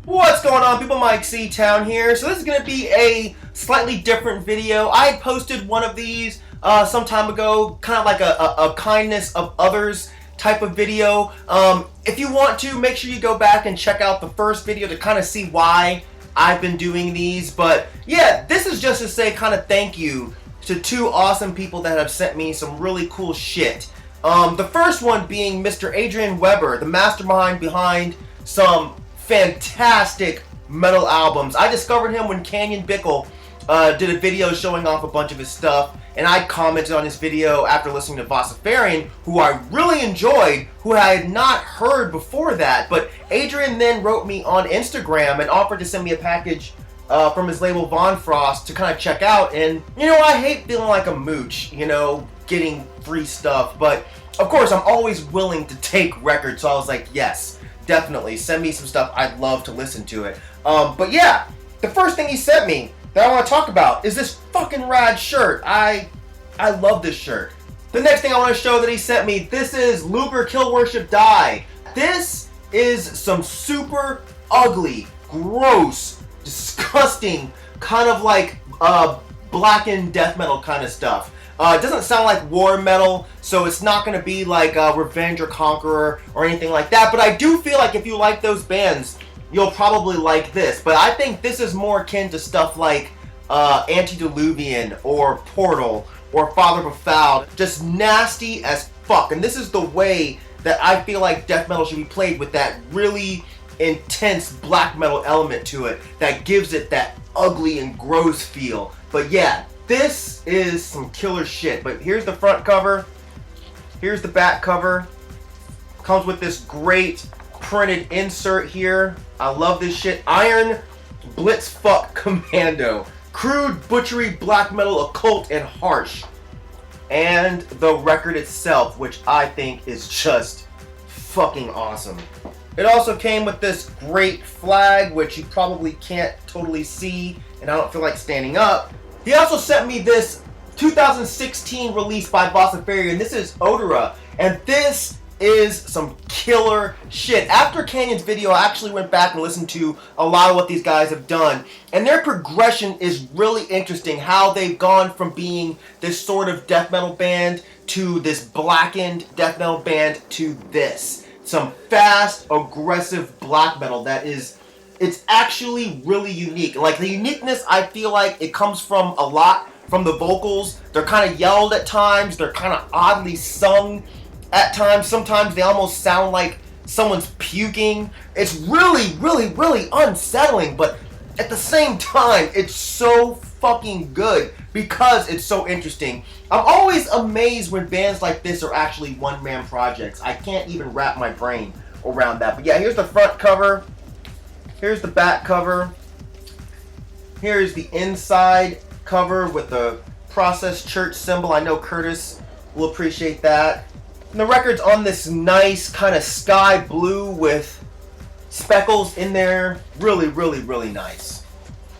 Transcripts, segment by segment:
What's going on, people? Myke C-Town here. So this is going to be a slightly different video. I had posted one of these some time ago, kind of like a kindness of others type of video. If you want to, make sure you go back and check out the first video to kind of see why I've been doing these. But yeah, this is just to say kind of thank you to two awesome people that have sent me some really cool shit. The first one being Mr. Adrien Weber, the mastermind behind some fantastic metal albums. I discovered him when Canyon Bickle did a video showing off a bunch of his stuff, and I commented on his video after listening to Vociferian, who I really enjoyed, who I had not heard before that. But Adrien then wrote me on Instagram and offered to send me a package from his label Von Frost to kind of check out. And you know, I hate feeling like a mooch, you know, getting free stuff, but of course I'm always willing to take records, so I was like, yes, definitely send me some stuff. I'd love to listen to it. But yeah, the first thing he sent me that I want to talk about is this fucking rad shirt. I love this shirt. The next thing I want to show that he sent me, this is Luger Kill Worship Die. This is some super ugly, gross, disgusting, kind of like blackened death metal kind of stuff. It doesn't sound like war metal, so it's not going to be like Revenge or Conqueror or anything like that. But I do feel like if you like those bands, you'll probably like this. But I think this is more akin to stuff like Antediluvian or Portal or Father Befouled. Just nasty as fuck. And this is the way that I feel like death metal should be played, with that really intense black metal element to it that gives it that ugly and gross feel. But yeah, this is some killer shit. But here's the front cover. Here's the back cover. Comes with this great printed insert here. I love this shit. Iron Blitz Fuck Commando. Crude butchery, black metal, occult, and harsh. And the record itself, which I think is just fucking awesome. It also came with this great flag, which you probably can't totally see, and I don't feel like standing up. He also sent me this 2016 release by Vociferian. This is Dora, and this is some killer shit. After Canyon's video, I actually went back and listened to a lot of what these guys have done, and their progression is really interesting. How they've gone from being this sort of death metal band to this blackened death metal band to this. Some fast, aggressive black metal that is... it's actually really unique. Like, the uniqueness, I feel like it comes from a lot from the vocals. They're kind of yelled at times. They're kind of oddly sung at times. Sometimes they almost sound like someone's puking. It's really, really, really unsettling, but at the same time, it's so fucking good because it's so interesting. I'm always amazed when bands like this are actually one-man projects. I can't even wrap my brain around that. But yeah, here's the front cover. Here's the back cover. Here's the inside cover with the Process Church symbol. I know Curtis will appreciate that. And the record's on this nice kind of sky blue with speckles in there. Really, really, really nice.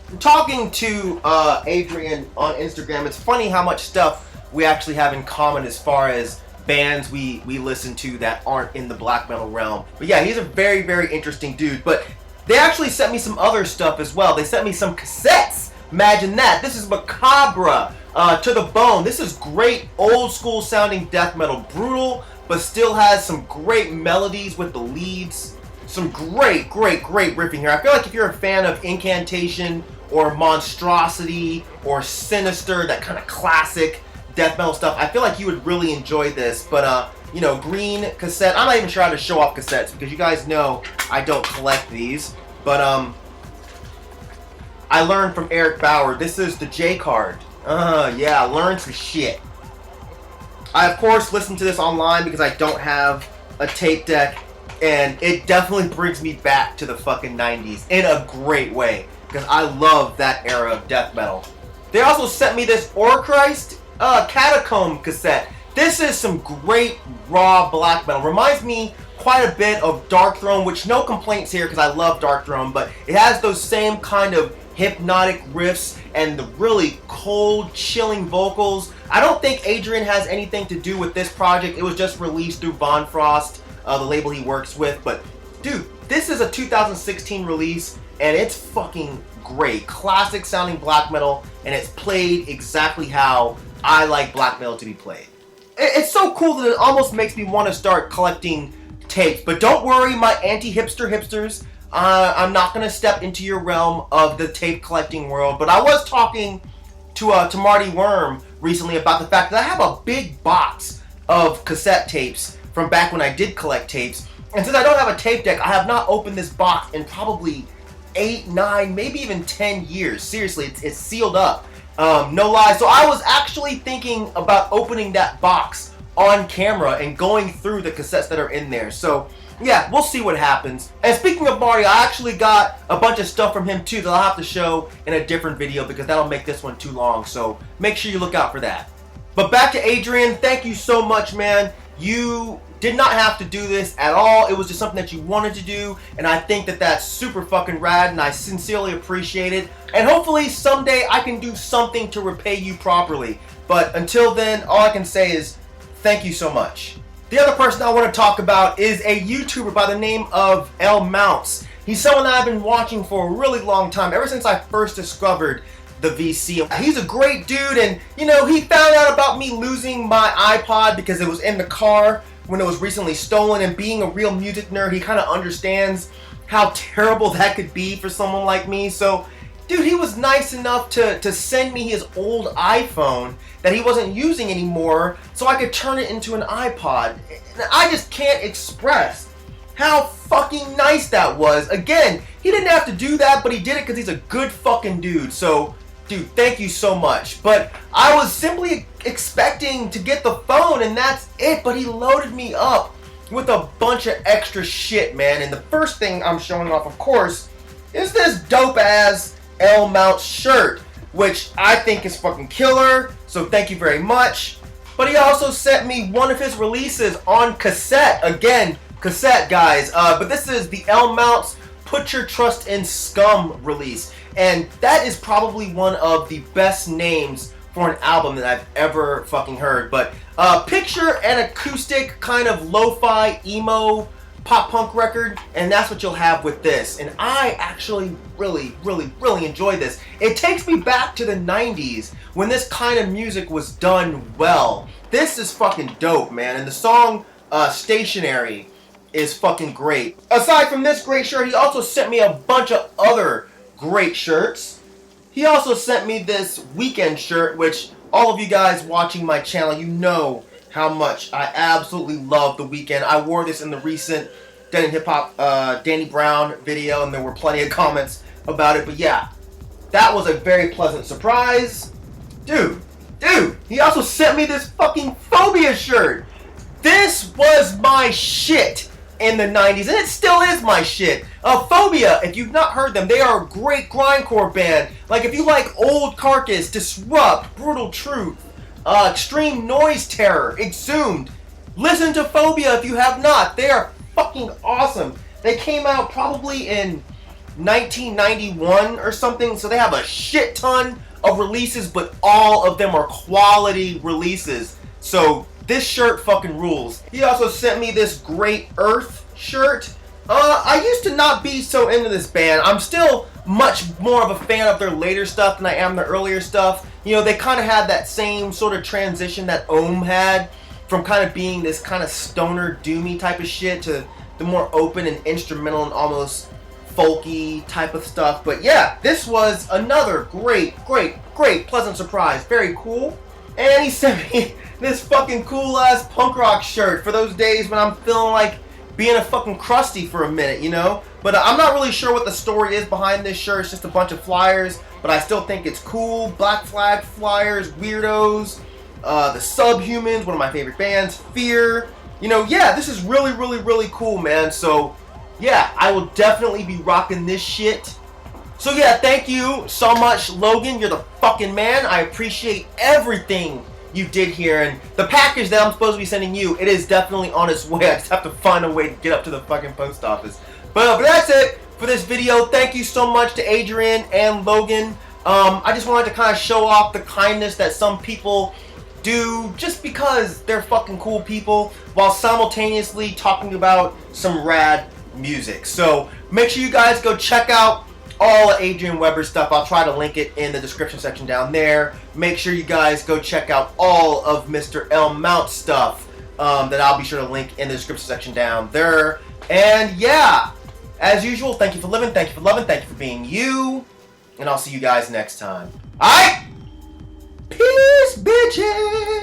I'm talking to Adrien on Instagram. It's funny how much stuff we actually have in common as far as bands we listen to that aren't in the black metal realm. But yeah, he's a very, very interesting dude. But they actually sent me some other stuff as well. They sent me some cassettes. Imagine that. This is Macabra to the Bone. This is great old school sounding death metal. Brutal, but still has some great melodies with the leads. Some great, great, great riffing here. I feel like if you're a fan of Incantation or Monstrosity or Sinister, that kind of classic death metal stuff, I feel like you would really enjoy this. But you know, green cassette. I'm not even sure how to show off cassettes because you guys know I don't collect these. But I learned from Eric Bauer. This is the J card. Yeah, I learned some shit. I of course listened to this online because I don't have a tape deck, and it definitely brings me back to the fucking 90s in a great way because I love that era of death metal. They also sent me this Orcrist Catacomb cassette. This is some great raw black metal. Reminds me quite a bit of Dark Throne, which no complaints here because I love Dark Throne, but it has those same kind of hypnotic riffs and the really cold, chilling vocals. I don't think Adrien has anything to do with this project. It was just released through Von Frost, the label he works with. But dude, this is a 2016 release, and it's fucking great. Classic sounding black metal, and it's played exactly how I like black metal to be played. It's so cool that it almost makes me want to start collecting tapes. But don't worry, my anti-hipster hipsters, I'm not going to step into your realm of the tape collecting world. But I was talking to Marty Worm recently about the fact that I have a big box of cassette tapes from back when I did collect tapes. And since I don't have a tape deck, I have not opened this box in probably 8, 9, maybe even 10 years. Seriously, it's sealed up. No lie. So I was actually thinking about opening that box on camera and going through the cassettes that are in there. So yeah, we'll see what happens. And speaking of Marty, I actually got a bunch of stuff from him too that I'll have to show in a different video because that'll make this one too long. So make sure you look out for that. But back to Adrien, thank you so much, man. You did not have to do this at all. It was just something that you wanted to do, and I think that that's super fucking rad, and I sincerely appreciate it. And hopefully someday I can do something to repay you properly. But until then, all I can say is thank you so much. The other person I want to talk about is a YouTuber by the name of L Mounts. He's someone that I've been watching for a really long time, ever since I first discovered the VC. He's a great dude, and you know, he found out about me losing my iPod because it was in the car when it was recently stolen, and being a real music nerd, he kind of understands how terrible that could be for someone like me. So dude, he was nice enough to send me his old iPhone that he wasn't using anymore so I could turn it into an iPod. And I just can't express how fucking nice that was. Again, he didn't have to do that, but he did it because he's a good fucking dude. So dude, thank you so much. But I was simply expecting to get the phone and that's it, but he loaded me up with a bunch of extra shit, man. And the first thing I'm showing off, of course, is this dope ass L Mount shirt, which I think is fucking killer, so thank you very much. But he also sent me one of his releases on cassette. Again, cassette, guys. But this is the L Mounts Put Your Trust in Scum release. And that is probably one of the best names for an album that I've ever fucking heard. But picture an acoustic kind of lo-fi emo pop punk record, and that's what you'll have with this. And I actually really enjoy this. It takes me back to the 90s when this kind of music was done well. This is fucking dope, man. And the song Stationary is fucking great. Aside from this great shirt, he also sent me a bunch of other great shirts. He also sent me this Weekend shirt, which all of you guys watching my channel, you know how much I absolutely love The Weeknd. I wore this in the recent Dead in Hip Hop Danny Brown video, and there were plenty of comments about it. But yeah, that was a very pleasant surprise. Dude, he also sent me this fucking Phobia shirt. This was my shit in the 90s, and it still is my shit. Phobia, if you've not heard them, they are a great grindcore band. Like, if you like Old Carcass, Disrupt, Brutal Truth, Extreme Noise Terror, Exhumed, listen to Phobia if you have not. They are fucking awesome. They came out probably in 1991 or something, so they have a shit ton of releases, but all of them are quality releases. So this shirt fucking rules. He also sent me this Great Earth shirt. I used to not be so into this band. I'm still much more of a fan of their later stuff than I am their earlier stuff. You know, they kind of had that same sort of transition that Ohm had, from kind of being this kind of stoner doomy type of shit to the more open and instrumental and almost folky type of stuff. But yeah, this was another great pleasant surprise. Very cool. And he sent me this fucking cool ass punk rock shirt for those days when I'm feeling like being a fucking crusty for a minute, you know? But I'm not really sure what the story is behind this shirt. It's just a bunch of flyers, but I still think it's cool. Black Flag flyers, Weirdos, the Subhumans, one of my favorite bands, Fear. You know, yeah, this is really cool, man. So yeah, I will definitely be rocking this shit. So yeah, thank you so much, Logan. You're the fucking man. I appreciate everything you did here, and the package that I'm supposed to be sending you, it is definitely on its way. I just have to find a way to get up to the fucking post office. But that's it for this video. Thank you so much to Adrien and Logan. I just wanted to kind of show off the kindness that some people do just because they're fucking cool people, while simultaneously talking about some rad music. So make sure you guys go check out all of Adrien Weber's stuff. I'll try to link it in the description section down there. Make sure you guys go check out all of Mr. L Mount's stuff that I'll be sure to link in the description section down there. And yeah, as usual, thank you for living, thank you for loving, thank you for being you, and I'll see you guys next time. Alright? Peace, bitches!